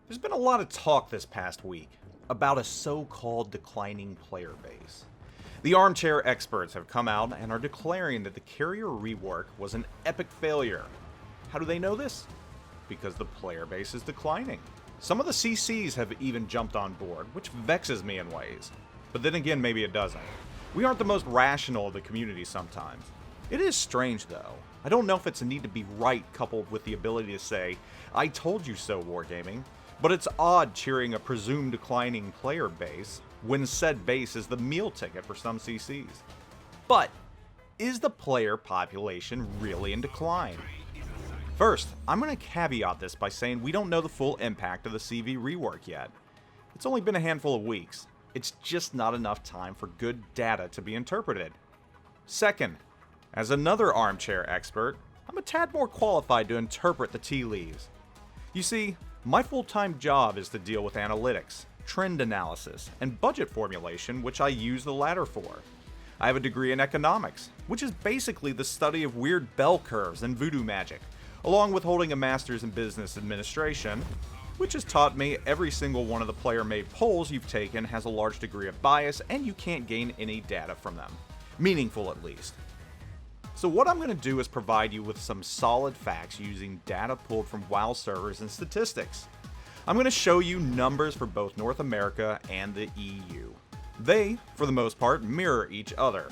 There's been a lot of talk this past week about a so-called declining player base. The armchair experts have come out and are declaring that the carrier rework was an epic failure. How do they know this? Because the player base is declining. Some of the CCs have even jumped on board, which vexes me in ways. But then again, maybe it doesn't. We aren't the most rational of the community sometimes. It is strange though. I don't know if it's a need to be right coupled with the ability to say, "I told you so, Wargaming," but it's odd cheering a presumed declining player base when said base is the meal ticket for some CCs. But is the player population really in decline? First, I'm going to caveat this by saying we don't know the full impact of the CV rework yet. It's only been a handful of weeks. It's just not enough time for good data to be interpreted. Second, as another armchair expert, I'm a tad more qualified to interpret the tea leaves. You see, my full-time job is to deal with analytics, trend analysis, and budget formulation, which I use the latter for. I have a degree in economics, which is basically the study of weird bell curves and voodoo magic, along with holding a master's in business administration, which has taught me every single one of the player-made polls you've taken has a large degree of bias and you can't gain any data from them. Meaningful at least. So what I'm going to do is provide you with some solid facts using data pulled from WoW servers and statistics. I'm going to show you numbers for both North America and the EU. They, for the most part, mirror each other.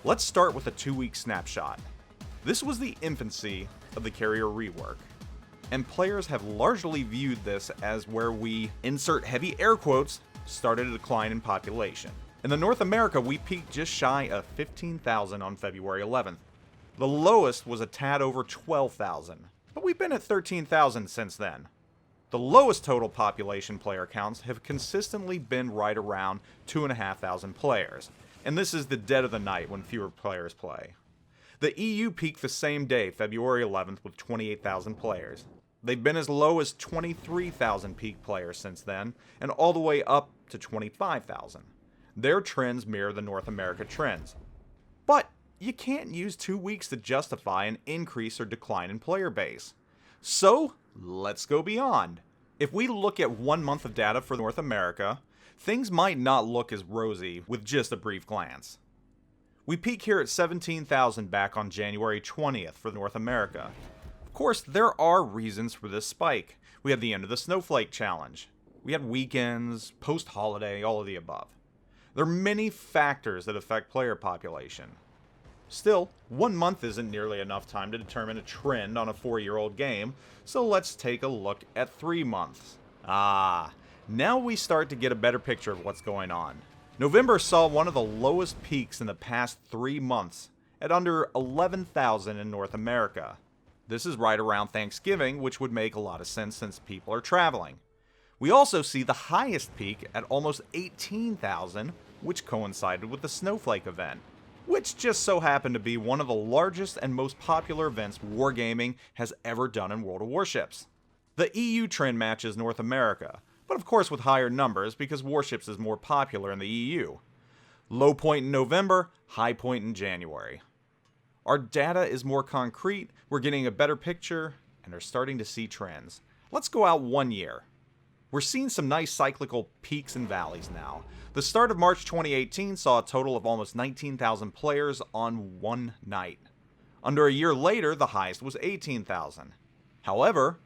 Let's start with a 2-week snapshot. This was the infancy of the carrier rework, and players have largely viewed this as where we, insert heavy air quotes, started a decline in population. In the North America, we peaked just shy of 15,000 on February 11th. The lowest was a tad over 12,000, but we've been at 13,000 since then. The lowest total population player counts have consistently been right around 2,500 players, and this is the dead of the night when fewer players play. The EU peaked the same day, February 11th, with 28,000 players. They've been as low as 23,000 peak players since then, and all the way up to 25,000. Their trends mirror the North America trends. But you can't use 2 weeks to justify an increase or decline in player base. So, let's go beyond. If we look at 1 month of data for North America, things might not look as rosy with just a brief glance. We peak here at 17,000 back on January 20th for North America. Of course, there are reasons for this spike. We had the end of the Snowflake Challenge. We had weekends, post-holiday, all of the above. There are many factors that affect player population. Still, 1 month isn't nearly enough time to determine a trend on a 4-year-old game, so let's take a look at 3 months. Now we start to get a better picture of what's going on. November saw one of the lowest peaks in the past 3 months, at under 11,000 in North America. This is right around Thanksgiving, which would make a lot of sense since people are traveling. We also see the highest peak at almost 18,000, which coincided with the Snowflake event, which just so happened to be one of the largest and most popular events Wargaming has ever done in World of Warships. The EU trend matches North America, but of course with higher numbers because Warships is more popular in the EU. Low point in November, high point in January. Our data is more concrete, we're getting a better picture, and are starting to see trends. Let's go out 1 year. We're seeing some nice cyclical peaks and valleys now. The start of March 2018 saw a total of almost 19,000 players on one night. Under a year later, the highest was 18,000. However,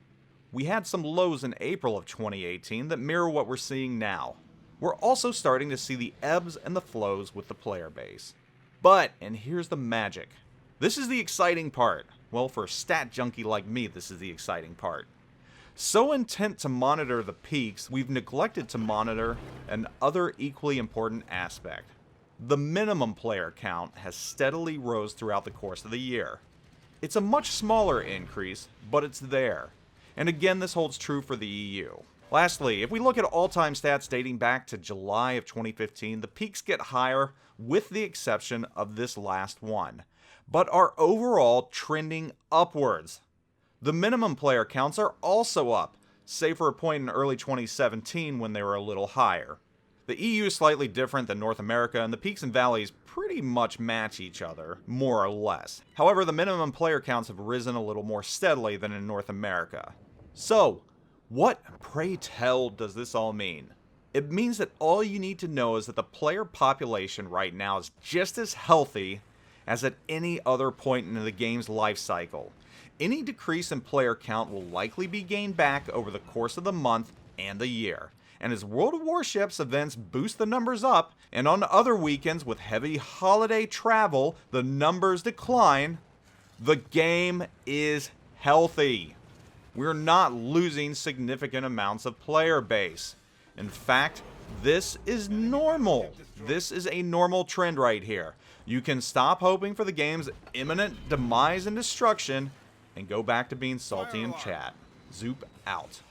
we had some lows in April of 2018 that mirror what we're seeing now. We're also starting to see the ebbs and the flows with the player base. But, and here's the magic. This is the exciting part. Well, for a stat junkie like me, this is the exciting part. So intent to monitor the peaks, we've neglected to monitor an other equally important aspect. The minimum player count has steadily rose throughout the course of the year. It's a much smaller increase, but it's there. And again, this holds true for the EU. Lastly, if we look at all-time stats dating back to July of 2015, the peaks get higher with the exception of this last one, but are overall trending upwards. The minimum player counts are also up, save for a point in early 2017 when they were a little higher. The EU is slightly different than North America, and the peaks and valleys pretty much match each other, more or less. However, the minimum player counts have risen a little more steadily than in North America. So, What, pray tell, does this all mean? It means that all you need to know is that the player population right now is just as healthy as at any other point in the game's life cycle. Any decrease in player count will likely be gained back over the course of the month and the year. And as World of Warships events boost the numbers up, and on other weekends with heavy holiday travel, the numbers decline, the game is healthy. We're not losing significant amounts of player base. In fact, this is normal. This is a normal trend right here. You can stop hoping for the game's imminent demise and destruction and go back to being salty in chat. Zoop out.